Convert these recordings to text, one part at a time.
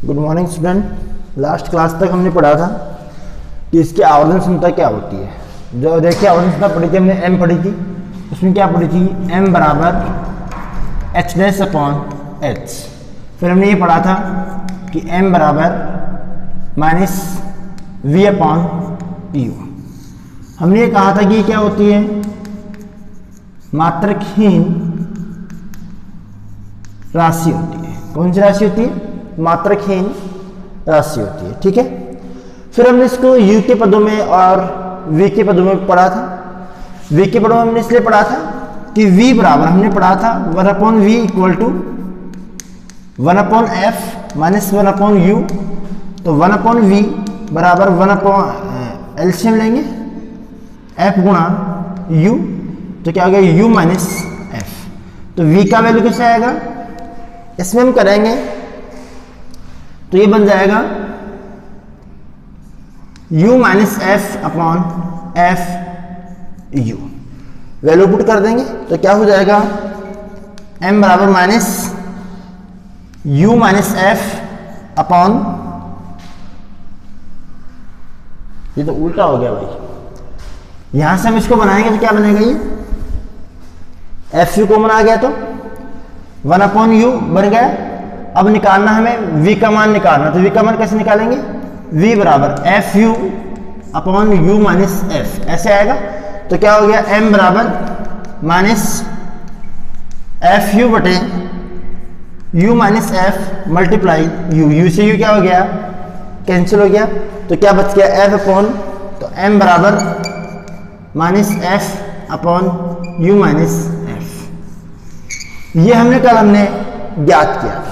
Good morning student. Last class तक हमने पढ़ा था कि इसकी आवर्धन क्षमता क्या होती है। जो देखिए आवर्धन क्षमता पढ़ी थी हमने, एम पढ़ी थी, उसमें क्या पढ़ी थी, एम बराबर एच डैश अपॉन एच। फिर हमने ये पढ़ा था कि एम बराबर माइनस वी अपॉन यू। हमने ये कहा था कि ये क्या होती है, मात्रकहीन राशि होती है। कौन सी राशि होती है? मात्रकहीन राशि होती है। ठीक है, फिर हमने इसको u के पदों में और v के पदों में पढ़ा था। v के पदों में हमने इसलिए पढ़ा था कि v बराबर हमने पढ़ा था 1/v equal to 1/f minus 1/u। तो 1/v बराबर 1/ एलसीएम लेंगे f गुणा u, तो क्या हो गया u माइनस f। तो v का वैल्यू कैसे आएगा, इसमें हम करेंगे तो ये बन जाएगा u minus F upon F you. Value put कर देंगे तो क्या हो जाएगा, m बराबर minus u minus F upon, ये तो उल्टा हो गया भाई। यहां से हम इसको बनाएंगे तो क्या बनेगा, ये एफ यू कॉमन आ गया तो 1/u बन गया। अब निकालना हमें v का मान निकालना, तो v का मान कैसे निकालेंगे, v बराबर F you upon you minus F, ऐसे आएगा। तो क्या हो गया, m बराबर माइनस एफ यू बटे u minus F multiply u से u क्या हो गया, कैंसिल हो गया। तो क्या बच गया, f अपॉन, तो m बराबर minus F upon you minus F. ये हमने कल ज्ञात किया था।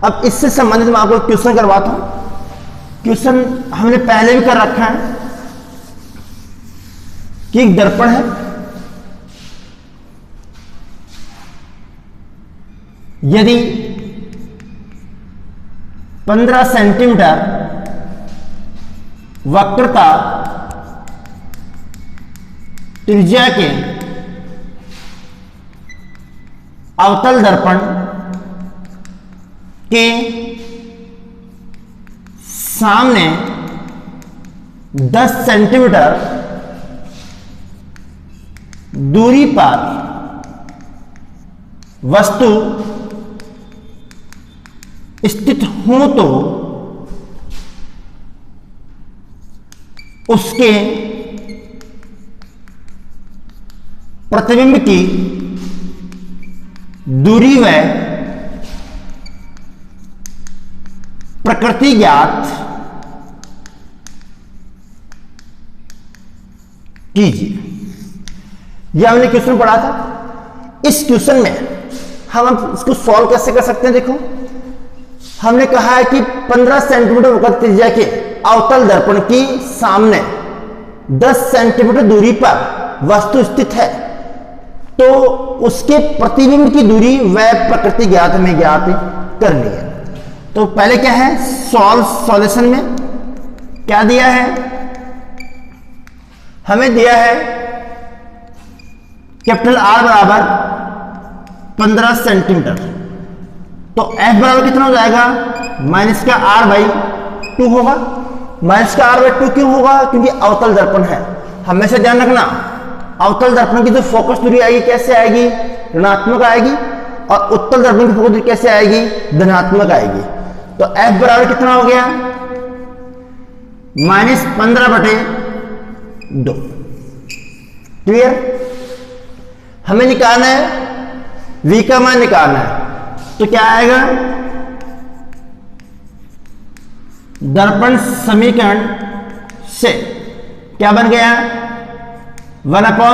अब इससे संबंधित मैं आपको क्वेश्चन करवाता हूं। क्वेश्चन हमने पहले भी कर रखा है कि एक दर्पण है, यदि 15 सेंटीमीटर वक्रता त्रिज्या के अवतल दर्पण के सामने 10 सेंटीमीटर दूरी पर वस्तु स्थित हो तो उसके प्रतिबिंब की दूरी व प्रकृति ज्ञात कीजिए। यह हमने क्वेश्चन पढ़ा था। इस क्वेश्चन में हम इसको सॉल्व कैसे कर सकते हैं, देखो हमने कहा है कि 15 सेंटीमीटर वक्रता त्रिज्या के अवतल दर्पण की सामने 10 सेंटीमीटर दूरी पर वस्तु स्थित है, तो उसके प्रतिबिंब की दूरी व प्रकृति ज्ञात हमें ज्ञात करनी है। तो पहले क्या है, सॉल्यूशन में क्या दिया है, हमें दिया है कैपिटल R बराबर 15 सेंटीमीटर। तो F बराबर कितना हो जाएगा, माइनस का R बाई 2 होगा। माइनस का R बाई 2 क्यों होगा, क्योंकि अवतल दर्पण है। हमेशा ध्यान रखना, अवतल दर्पण की जो फोकस दूरी आएगी कैसे आएगी, ऋणात्मक आएगी, और उत्तल दर्पण की फोकस दूरी कैसे आएगी, धनात्मक आएगी। तो F बराबर कितना हो गया, माइनस 15/2। क्लियर। हमें निकालना है v का मान निकालना है, तो क्या आएगा, दर्पण समीकरण से क्या बन गया, 1/u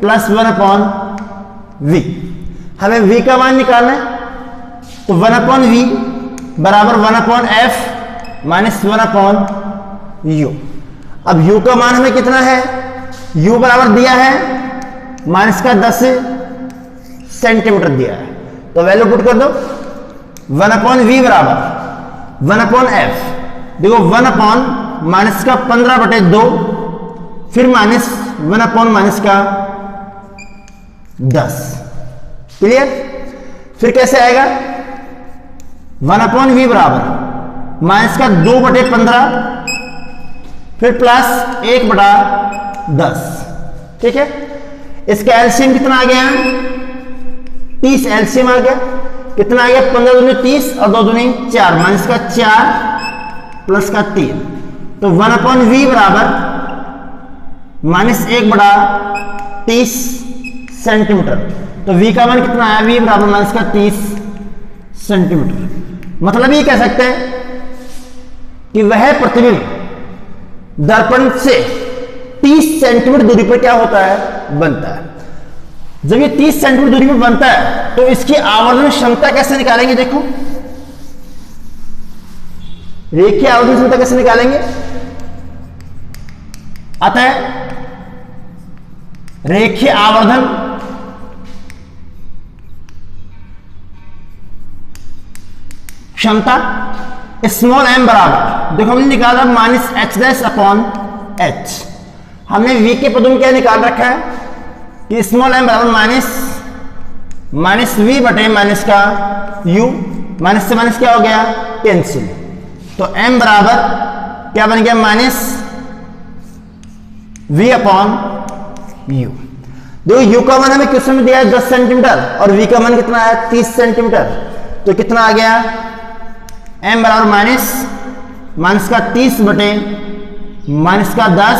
प्लस 1/v। हमें v का मान निकालना है, तो 1/v बराबर 1/f माइनस 1/u। अब u का मान हमें कितना है, u बराबर दिया है माइनस का 10 सेंटीमीटर दिया है, तो वैल्यू पुट कर दो। 1/v बराबर 1/f, देखो 1/ माइनस का 15/2, फिर माइनस 1/- का 10, क्लियर? फिर कैसे आएगा? 1/v बराबर माइनस का 2/15 फिर प्लस 1/10। ठीक है, इसका एलसीएम कितना आ गया? 30 एलसीएम आ गया। कितना आ गया? 15 दूनी 30 और 2 दूनी 4, माइनस का 4 प्लस का 3। तो 1/v बराबर -1/30 सेंटीमीटर। तो v का मान कितना आया? v बराबर -30 सेंटीमीटर। मतलब ये कह सकते हैं कि वह प्रतिबिंब दर्पण से 30 सेंटीमीटर दूरी पर क्या होता है? बनता है। जब ये 30 सेंटीमीटर दूरी पर बनता है तो इसकी आवर्धन क्षमता कैसे निकालेंगे? देखो, रेखीय आवर्धन क्षमता कैसे निकालेंगे? अतः रेखीय आवर्धन क्षमता स्मॉल m बराबर, देखो हमने निकाला -h'/h। हमने v के पदों में क्या निकाल रखा है कि स्मॉल m बराबर माइनस v बटे माइनस का u, माइनस से माइनस क्या हो गया? कैंसिल। तो m बराबर क्या बन गया? -v/u। देखो u का मान हमें क्वेश्चन में दिया है 10 सेंटीमीटर और v का मान कितना है? 30 सेंटीमीटर। तो कितना आ गया? m बराबर माइनस का 30 बटे माइनस का 10,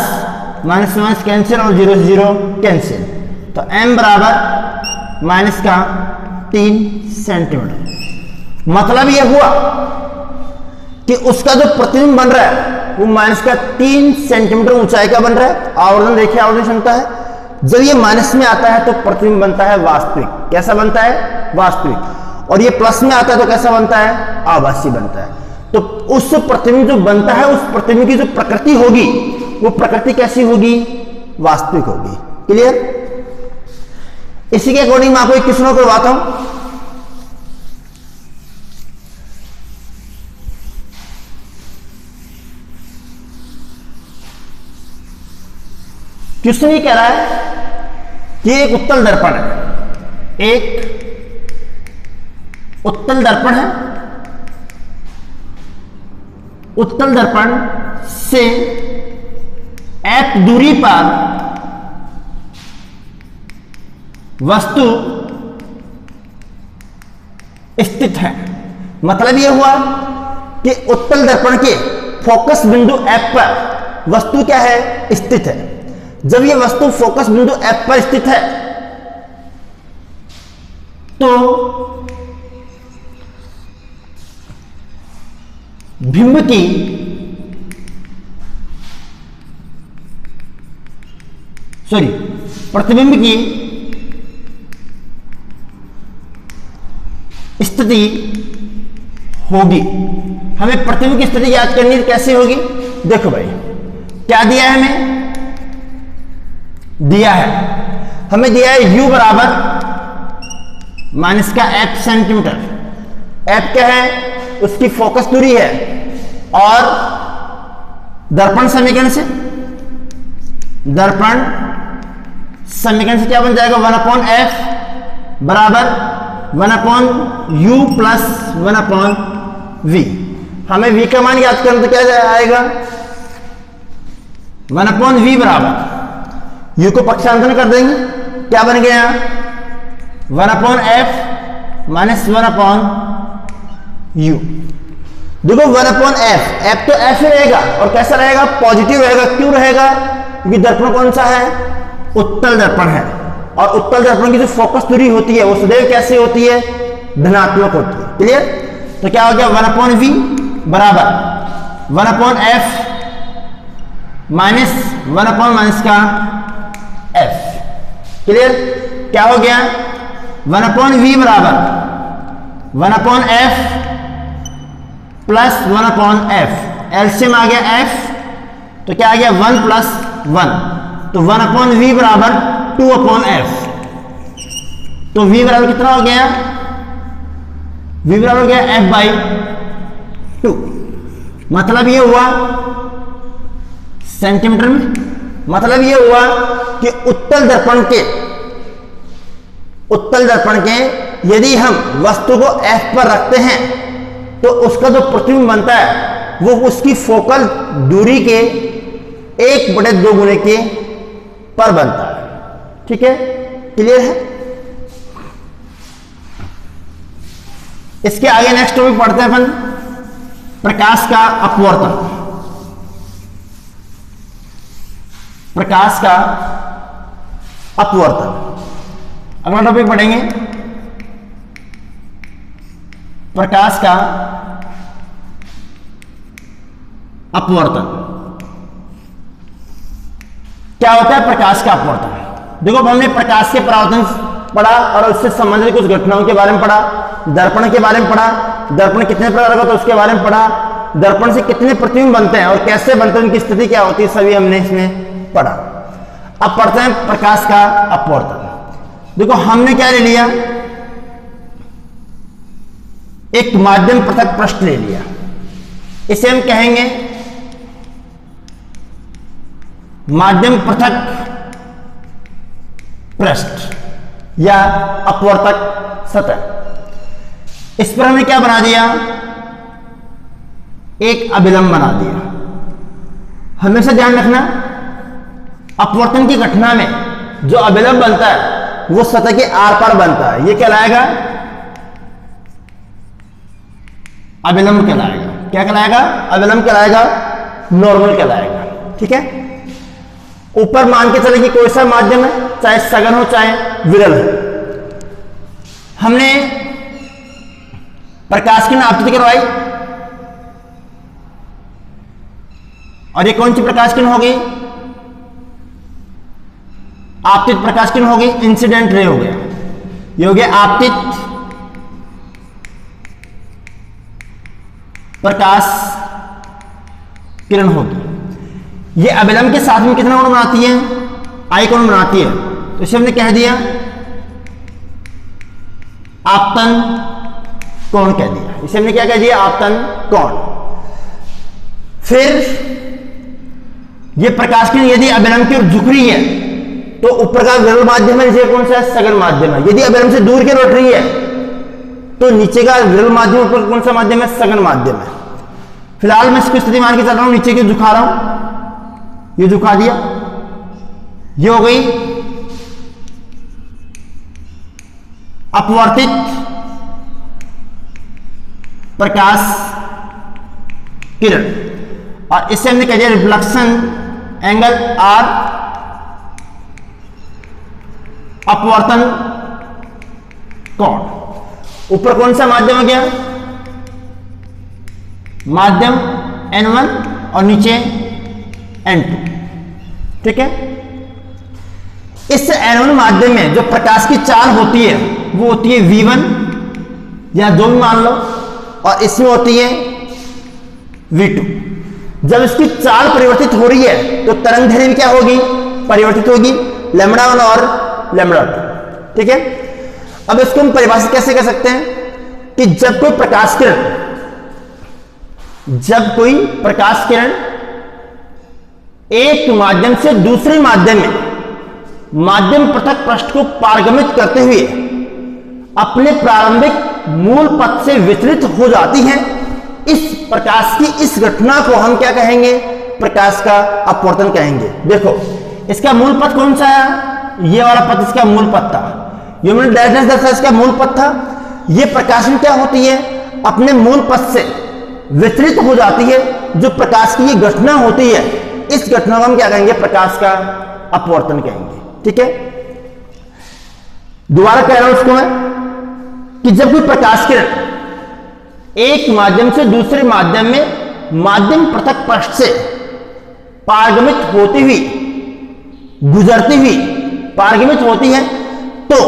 माइनस से माइनस कैंसिल और 0 से 0 कैंसिल। तो m बराबर माइनस का 3 सेंटीमीटर। मतलब यह हुआ कि उसका जो प्रतिबिंब बन रहा है वो माइनस का 3 सेंटीमीटर ऊंचाई का बन रहा है। आवर्धन देखिए, आवर्धन क्षमता है। जब ये माइनस में आता है तो प्रतिबिंब बनता है वास्तविक। कैसा बनता है? वास्तविक। और ये प्लस में आता है तो कैसा बनता है? आभासी बनता है। तो उस प्रतिबिंब जो बनता है उस प्रतिबिंब की जो प्रकृति होगी वो प्रकृति कैसी होगी? वास्तविक होगी। क्लियर? इसी के अकॉर्डिंग मैं आपको एक क्वेश्चन करवाता हूं। क्वेश्चन ये कह रहा है कि एक उत्तल दर्पण है, एक उत्तल दर्पण है। उत्तल दर्पण से f दूरी पर वस्तु स्थित है। मतलब यह हुआ कि उत्तल दर्पण के फोकस बिंदु f पर वस्तु क्या है? स्थित है। जब यह वस्तु फोकस बिंदु f पर स्थित है तो बिंब की प्रतिबिंब की स्थिति होगी। हमें प्रतिबिंब की स्थिति याद करनी कैसे होगी? देखो भाई, क्या दिया है? हमें दिया है, हमें दिया है u बराबर माइनस का f सेंटीमीटर। f क्या है? उसकी फोकस दूरी है। और दर्पण समीकरण से क्या बन जाएगा? 1/f बराबर 1/u प्लस 1/v। हमें v का मान याद करना तो क्या आएगा? 1/v बराबर u को पक्षांतरण कर देंगे, क्या बन गया? 1/f minus 1/u। देखो 1/f, f तो f ही रहेगा और कैसा रहेगा? पॉजिटिव रहेगा। क्यों रहेगा? क्योंकि दर्पण कौन सा है? उत्तल दर्पण है। और उत्तल दर्पण की जो फोकस दूरी होती है वो सदैव कैसे होती है? धनात्मक होती है। क्लियर? तो क्या हो गया? 1/v बराबर 1/f माइनस 1/माइनस का f। क्लियर? क्या हो गया? 1/v बराबर 1/f प्लस 1/f। एलसीएम आ गया f, तो क्या आ गया? 1 प्लस 1। तो 1/v बराबर 2/f। तो v बराबर कितना हो गया? v बराबर हो गया f/2। मतलब ये हुआ सेंटीमीटर में, मतलब ये हुआ कि उत्तल दर्पण के उत्तल दर्पण के यदि हम वस्तु को F पर रखते हैं तो उसका जो प्रतिबिंब बनता है वो उसकी फोकल दूरी के 1/2 गुने के पर बनता है। ठीक है, क्लियर है। इसके आगे नेक्स्ट टॉपिक पढ़ते हैं अपन, प्रकाश का अपवर्तन। प्रकाश का अपवर्तन अगला टॉपिक पढ़ेंगे, प्रकाश का अपवर्तन। क्या होता है प्रकाश का अपवर्तन? देखो, अब हमने प्रकाश के परावर्तन पढ़ा और उससे संबंधित कुछ घटनाओं के बारे में पढ़ा, दर्पण के बारे में पढ़ा, दर्पण कितने प्रकार का तो उसके बारे में पढ़ा, दर्पण से कितने प्रतिबिंब बनते हैं और कैसे बनते हैं, उनकी स्थिति क्या होती है, सभी हमने इसमें पढ़ा। अब पढ़ते हैं प्रकाश का अपवर्तन। देखो, हमने क्या ले लिया, एक माध्यम पृथक पृष्ठ ले लिया, इसे हम कहेंगे माध्यम पृथक पृष्ठ या अपवर्तक सतह। इस पर हमने क्या बना दिया, एक अभिलंब बना दिया। हमेशा ध्यान रखना, अपवर्तन की घटना में जो अभिलंब बनता है वो सतह के आर पार बनता है, ये कहलाएगा अभिलंब कहलाएगा। क्या कहलाएगा? अभिलंब कहलाएगा, नॉर्मल कहलाएगा। ठीक है, ऊपर मान के चले कि कोई सा माध्यम है, चाहे सघन हो चाहे विरल हो। हमने प्रकाश की आपतित करवाई और ये कौन सी प्रकाश किरण होगी? आपतित प्रकाश किरण होगी, इंसिडेंट रे हो गया, ये हो गया आपतित प्रकाश किरण होगी। ये अभिलंब के साथ में कितना कोण बनाती है? आई कोण बनाती है, तो इसे हमने कह दिया आपतन कोण कह दिया। इसे हमने क्या कह दिया? आपतन कोण। फिर ये प्रकाश किरण यदि अभिलंब की ओर झुक रही है तो ऊपर का विरल माध्यम है, नीचे कौन सा है? सघन माध्यम है। यदि अभिलंब से दूर की ओर उठ रही है तो नीचे का विरल माध्यम, ऊपर कौन सा माध्यम है? सघन माध्यम है। फिलहाल मैं इसकी स्थिति मान के चल रहा हूं, नीचे की झुका रहा हूं, ये झुका दिया, ये हो गई अपवर्तित प्रकाश किरण और इससे हमने कह दिया रिफ्लेक्शन एंगल आर, अपवर्तन कोण। ऊपर कौन सा माध्यम हो गया? माध्यम N1 और नीचे N2। ठीक है, इस N1 माध्यम में जो प्रकाश की चाल होती है वो होती है V1 या जो भी मान लो, और इसमें होती है V2। जब इसकी चाल परिवर्तित हो रही है तो तरंग दैर्घ्य क्या होगी? परिवर्तित होगी, λ1 और λ2। ठीक है, अब इसको हम परिभाषित कैसे कर सकते हैं कि जब कोई प्रकाश किरण एक माध्यम से दूसरे माध्यम में माध्यम पृथक पृष्ठ को पारगमित करते हुए अपने प्रारंभिक मूल पथ से विचलित हो जाती है, इस प्रकाश की इस घटना को हम क्या कहेंगे? प्रकाश का अपवर्तन कहेंगे। देखो, इसका मूल पथ कौन सा है? ये वाला पथ इसका मूल पथ था, ये मैंने डायरेक्टनेस दर्शाया, इसका मूल पथ था। ये प्रकाश में क्या होती है? अपने मूल पथ से विचलित हो जाती है। जो प्रकाश की ये घटना होती है, इस घटना को हम क्या कहेंगे? प्रकाश का अपवर्तन कहेंगे। ठीक है, दोबारा कह रहा हूं उसको मैं कि जब कोई प्रकाश किरण एक माध्यम से दूसरे माध्यम में माध्यम पृथक पृष्ठ से पारगमित होती हुई, गुजरती हुई पारगमित होती है तो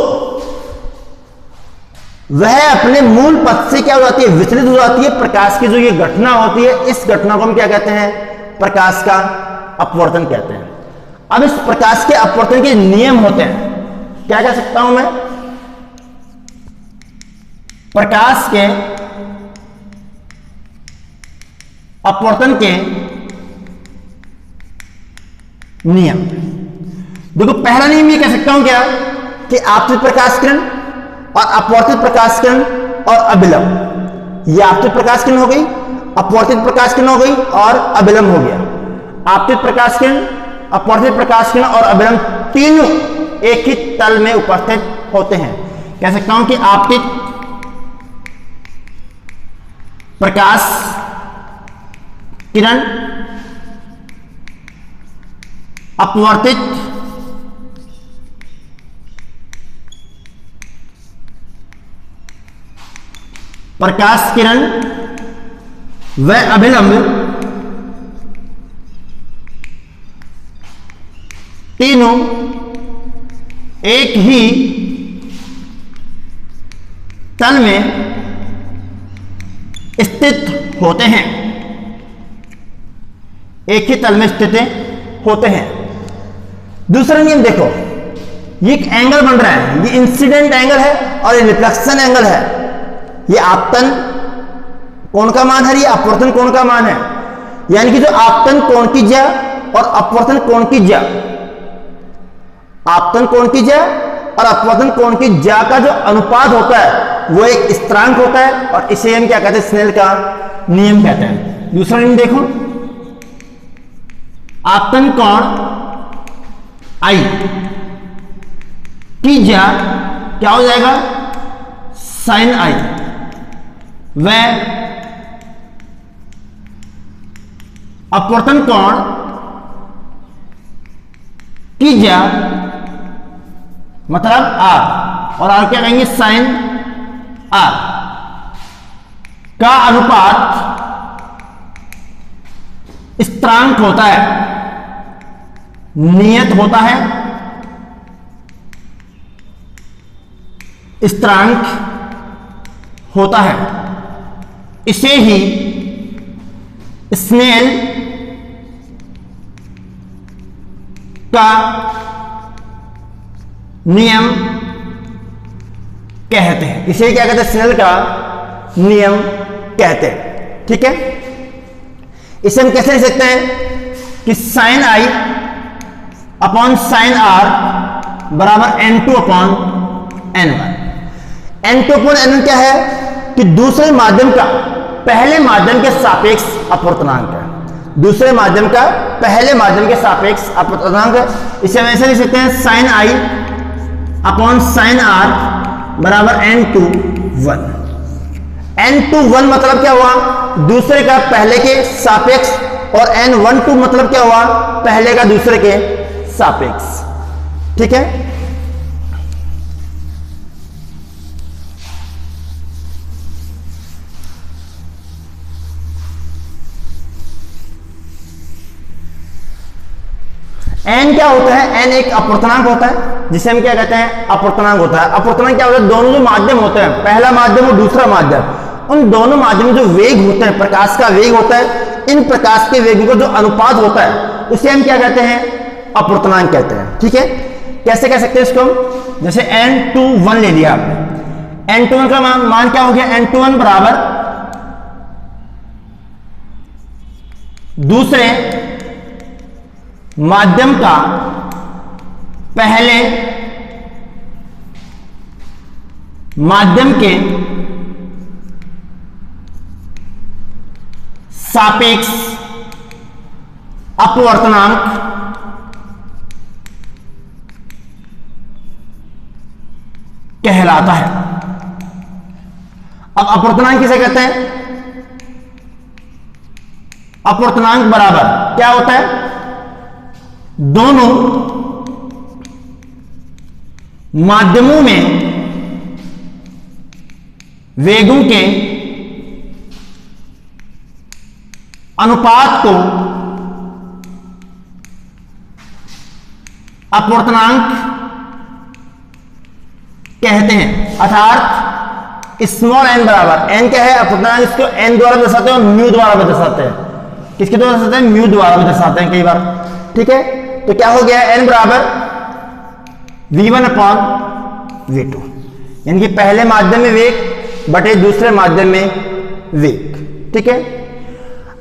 वह अपने मूल पथ से क्या हो जाती है? विचलित हो जाती है। प्रकाश की जो ये घटना होती है, इस घटना को हम क्या कहते हैं? प्रकाश का अपवर्तन कहते हैं। अब इस प्रकाश के अपवर्तन के नियम होते हैं, क्या कह सकता हूं मैं? प्रकाश के अपवर्तन के नियम। देखो, पहला नियम ये कह सकता हूं क्या कि आपतित प्रकाश किरण और अपवर्तित प्रकाश किरण और अभिलंब। ये आपतित प्रकाश किरण हो गई, अपवर्तित प्रकाश किरण हो गई और अभिलंब हो गया। आपतित प्रकाश किरण, अपवर्तित प्रकाश किरण और अभिलंब तीनों एक ही तल में उपस्थित होते हैं। कह सकता हूं कि आपतित प्रकाश किरण, अपवर्तित प्रकाश किरण व अभिलंब तीनों एक ही तल में स्थित होते हैं, एक ही तल में स्थित होते हैं। दूसरा नियम देखो, ये एक एंगल बन रहा है, ये इंसिडेंट एंगल है और ये रिफ्लेक्शन एंगल है। ये आपतन कोण का मान है, ये अपवर्तन कोण का मान है। यानी कि जो आपतन कोण की ज्या और अपवर्तन कोण की ज्या, आपतन कोण की ज्या और अपवर्तन कोण की ज्या का जो अनुपात होता है वो एक स्थिरांक होता है और इसे हम क्या कहते हैं, स्नेल का नियम कहते हैं। दूसरा नियम देखो, आपतन कोण आई की ज्या क्या हो जाएगा, साइन आई, व अपवर्तन कोण की ज्या मतलब आर, और आर क्या कहेंगे, साइन आर का अनुपात स्थिरांक होता है, नियत होता है, स्थिरांक होता है। इसे ही स्नेल का नियम कहते हैं। इसे क्या कहते हैं, स्नेल का नियम कहते हैं। ठीक है, इसे हम कैसे लिख सकते हैं कि sine I upon sine R बराबर N2 upon N1। N2 upon N1 क्या है कि दूसरे माध्यम का पहले माध्यम के सापेक्ष अपवर्तनांक है, दूसरे माध्यम का पहले माध्यम के सापेक्ष अपवर्तनांक है। इसे हम ऐसे लिख सकते हैं, sine I upon sine R बराबर N2 1। N2 1 मतलब क्या हुआ, दूसरे का पहले के सापेक्ष, और N12 मतलब क्या हुआ, पहले का दूसरे के सापेक्ष। ठीक है, n क्या होता है, n एक अपवर्तनांक होता है जिसे हम क्या कहते हैं, अपवर्तनांक होता है। अपवर्तनांक क्या होता है, दोनों जो माध्यम होते हैं, पहला माध्यम और दूसरा माध्यम, उन दोनों माध्यम में जो वेग होते हैं, प्रकाश का वेग होता है, इन प्रकाश के वेग का जो अनुपात होता है उसे हम क्या कहते हैं, अपवर्तनांक कहते हैं। ठीक है, कैसे कह सकते हैं इसको हम, जैसे N21 ले लिया आपने, N21 का मान क्या हो गया, N21 बराबर दूसरे माध्यम का पहले माध्यम के सापेक्ष अपवर्तनांक कहलाता है। अब अपवर्तनांक किसे कहते हैं, अपवर्तनांक बराबर क्या होता है, दोनों माध्यमों में वेगों के अनुपात को अपवर्तनांक कहते हैं। अर्थात स्मॉल n बराबर, n क्या है, अपवर्तनांक, इसको n द्वारा दर्शाते हैं और म्यू द्वारा भी दर्शाते हैं। किसके द्वारा दर्शाते हैं, म्यू द्वारा भी दर्शाते हैं कई बार। ठीक है, तो क्या हो गया, n बराबर v1 अपॉन v2, यानी कि पहले माध्यम में वेग बटे दूसरे माध्यम में वेग। ठीक है,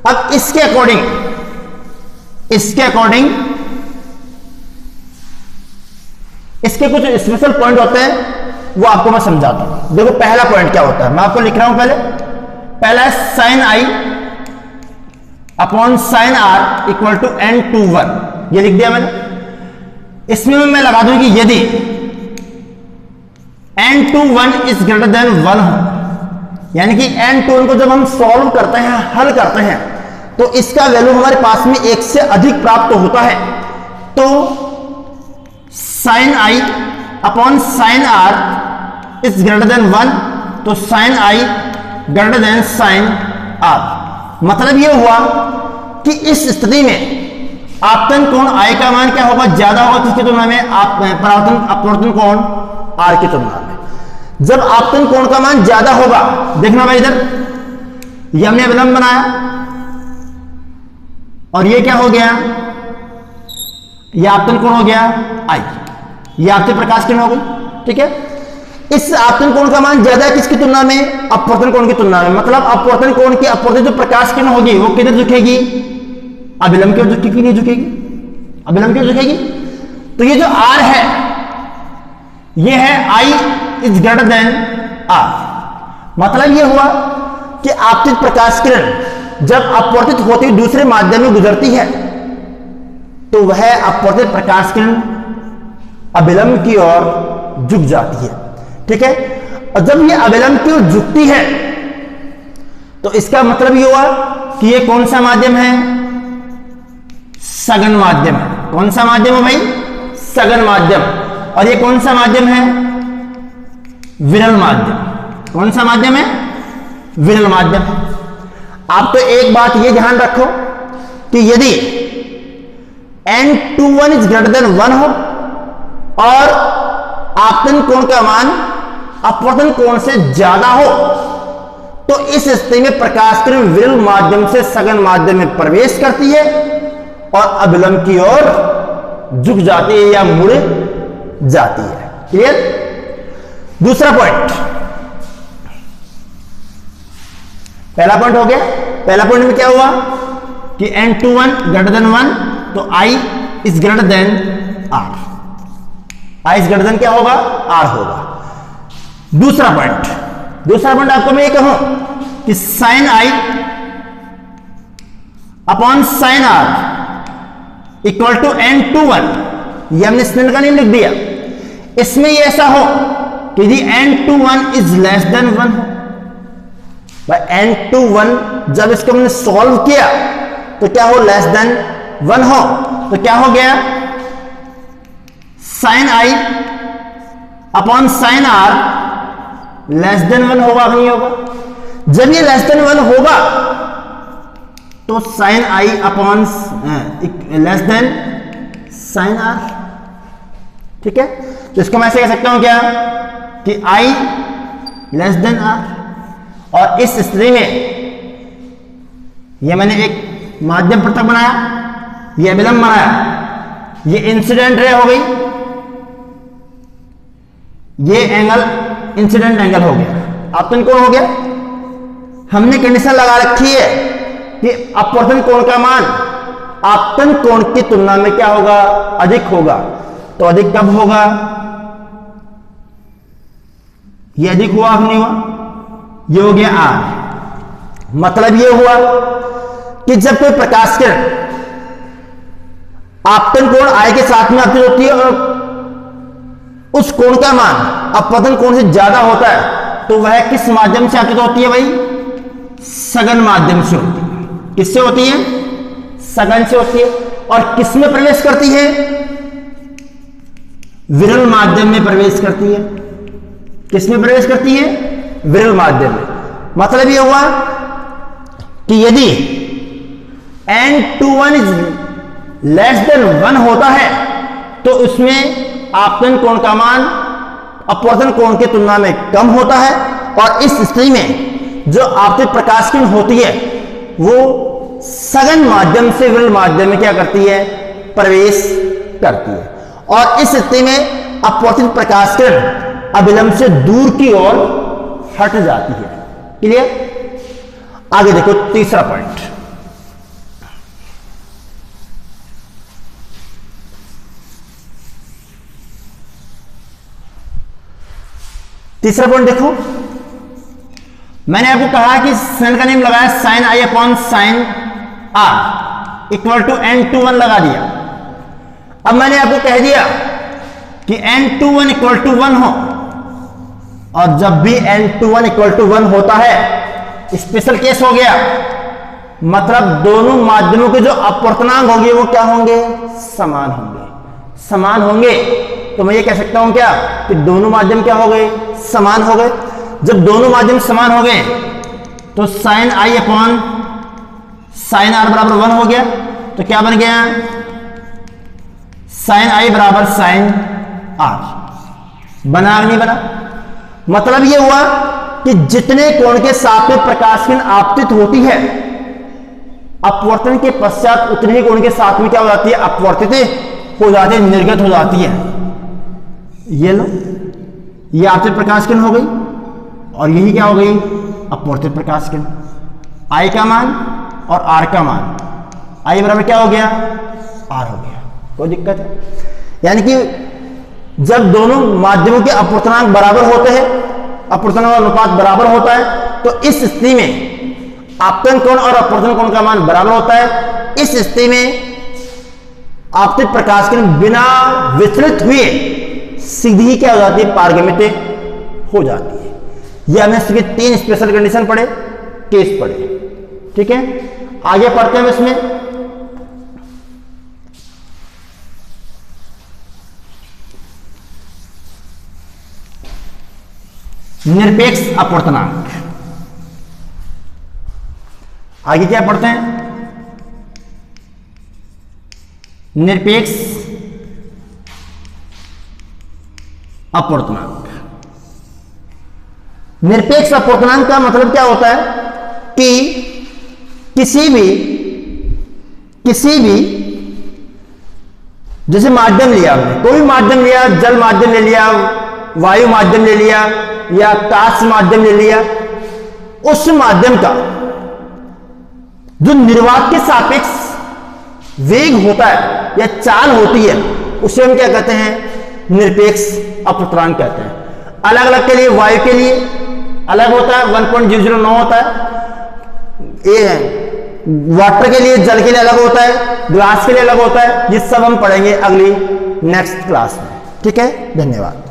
अब इसके अकॉर्डिंग इसके कुछ स्पेशल पॉइंट होते हैं, वो आपको मैं समझाता हूं। देखो पहला पॉइंट क्या होता है, मैं आपको लिख रहा हूं पहला है sine I upon sine R equal to n21, ये लिख दिया मैंने। इसमें मैं लगा दूं कि यदि n21 इज ग्रेटर देन 1 हो, यानी कि n21 को जब हम सॉल्व करते हैं, हल करते हैं, तो इसका वैल्यू हमारे पास में 1 से अधिक प्राप्त होता है, तो sine I upon sine R is greater than 1, तो sine I greater than sine R. मतलब यह हुआ कि इस स्थिति में आपतन कोण आई का मान क्या होगा, ज्यादा होगा किसकी तुलना में, अपवर्तन कोण आर की तुलना में। जब आपतन कोण का मान ज्यादा होगा, देखना भाई इधर ये हमने अभिलंब बनाया और ये क्या हो गया, ये आपतन कोण हो गया आई, ये आपके प्रकाश किरण हो गई, ठीक है। इस आपतन कोण का मान ज्यादा है किसकी तुलना में, अपवर्तन कोण की तुलना में। मतलब अपवर्तन कोण की अपवर्तित जो प्रकाश किरण होगी वो किधर झुकेगी, अभिलंब की ओर झुकेगी, नहीं झुकेगी, अभिलंब की ओर झुकेगी। तो ये जो आर है, ये है I is greater then are. मतलब ये हुआ कि आपतित प्रकाश किरण जब अपवर्तित होती हुई दूसरे माध्यम में गुजरती है, तो वह अपवर्तित प्रकाश किरण अभिलंब की ओर झुक जाती है, ठीक है। और जब ये अभिलंब की ओर झुकती है, तो इसका मतलब ये हुआ कि ये कौन सा माध्यम है, सघन माध्यम है। कौन सा माध्यम है भाई, सघन माध्यम। और ये कौन सा माध्यम है, विरल माध्यम। कौन सा माध्यम है, विरल माध्यम है। आप तो एक बात ये ध्यान रखो कि यदि n21 इज ग्रेटर देन 1 हो और आपतन कोण का मान अपवर्तन कोण से ज्यादा हो, तो इस स्थिति में प्रकाश किरण विरल माध्यम से सघन माध्यम में प्रवेश करती है और अभिलंब की ओर झुक जाती है या मुड़ जाती है। क्लियर। दूसरा पॉइंट, पहला पॉइंट हो गया। पहला पॉइंट में क्या हुआ कि n21 ग्रेटर देन 1, तो I is greater then R। I is greater then क्या होगा, R होगा। दूसरा पॉइंट आपको मैं ये कहूं कि sine I upon sine R equal to n21, ये हमने स्नेल का नियम लिख दिया। इसमें ये ऐसा हो कि यदि n21 इज लेस देन 1 हो, n21 जब इसको हमने सॉल्व किया तो क्या हो, लेस देन 1 हो, तो क्या हो गया, sine I upon sine R less than 1 होगा, नहीं होगा। जब ये लेस देन 1 होगा तो sine I upon less than sine R, ठीक है। तो इसको मैं ऐसे कह सकता हूं क्या कि I लेस देन R। और इस स्थिति में यह मैंने एक माध्यम पृथक बनाया, यह अभिलंब बनाया, ये इंसिडेंट रे हो गई, ये एंगल इंसिडेंट एंगल हो गया, आपतन कोण हो गया। हमने कंडीशन लगा रखी है कि अपवर्तन कोण का मान आपतन कोण की तुलना में क्या होगा, अधिक होगा। तो अधिक कब होगा, ये अधिक हुआ नहीं हुआ, ये हो गया R। मतलब ये हुआ कि जब कोई प्रकाश किरण आपतन कोण I के साथ में आपतित होती है और उस कोण का मान अपवर्तन कोण से ज्यादा होता है, तो वह किस माध्यम से आपतित होती है भाई, सघन माध्यम से होती है। किससे होती है, सघन से होती है। और किस में प्रवेश करती है, विरल माध्यम में प्रवेश करती है। किस में प्रवेश करती है, विरल माध्यम में। मतलब यह हुआ कि यदि n21 इज लेस देन 1 होता है, तो उसमें आपतन कोण का मान अपवर्तन कोण की तुलना में कम होता है, और इस स्थिति में जो आपतित प्रकाश किरण होती है वो सघन माध्यम से विरल माध्यम में क्या करती है, प्रवेश करती है। और इस स्थिति में अपवर्तित प्रकाश किरण अभिलंब से दूर की ओर हट जाती है। क्लियर। आगे देखो तीसरा पॉइंट, तीसरा पॉइंट देखो, मैंने आपको कहा कि स्नेल का नियम लगाया sine I upon sine R equal to n21 लगा दिया। अब मैंने आपको कह दिया कि n21 इक्वल टू 1 हो, और जब भी n21 इक्वल टू 1 होता है स्पेशल केस हो गया, मतलब दोनों माध्यमों के जो अपवर्तनांक होंगे वो क्या होंगे, समान होंगे। समान होंगे तो मैं ये कह सकता हूं क्या कि दोनों माध्यम क्या हो गए, समान हो गए। जब दोनों माध्यम समान हो गए तो sine I upon sine R बराबर 1 हो गया, तो क्या बन गया, साइन आई बराबर साइन आर। बना नहीं बना? मतलब ये हुआ कि जितने कोण के साथ में प्रकाश किरण आपतित होती है, अपवर्तन के पश्चात उतने ही कोण के साथ में क्या हो जाती है, अपवर्तित हो जाती है, निर्गत हो जाती है। ये लो, ये आपतित प्रकाश किरण हो गई, और यही क्या हो गई, अपवर्तित प्रकाश किरण। आई का मान और आर का मान, आई बराबर क्या हो गया, आर हो गया। कोई दिक्कत है? यानी कि जब दोनों माध्यमों के अपवर्तनांक बराबर होते हैं, अपवर्तनांक अनुपात बराबर होता है, तो इस स्थिति में आपतन कोण और अपवर्तन कोण का मान बराबर होता है। इस स्थिति में आपतित प्रकाश किरण बिना विचलित हुए सीधी ही क्या हो जाती है, पारगमित हो जाती है। ये हमने इसके 3 स्पेशल कंडीशन पढ़े, केस पढ़े। ठीक है, आगे पढ़ते हैं इसमें। निरपेक्ष अपवर्तनांक, आगे क्या पढ़ते हैं, निरपेक्ष अपवर्तनांक। निरपेक्ष अपवर्तनांक का मतलब क्या होता है कि किसी भी जैसे माध्यम लिया आपने, कोई भी माध्यम लिया, जल माध्यम ले लिया, वायु माध्यम ले लिया, या कांस्य माध्यम ले लिया, उस माध्यम का जो निर्वात के सापेक्ष वेग होता है या चाल होती है, उसे हम क्या कहते हैं, निरपेक्ष अपवर्तनांक कहते हैं। अलग अलग के लिए, वायु के लिए अलग होता है, 1.009 होता है, वाटर के लिए, जल के लिए अलग होता है, ग्लास के लिए अलग होता है। ये सब हम पढ़ेंगे अगली नेक्स्ट क्लास में। ठीक है, धन्यवाद।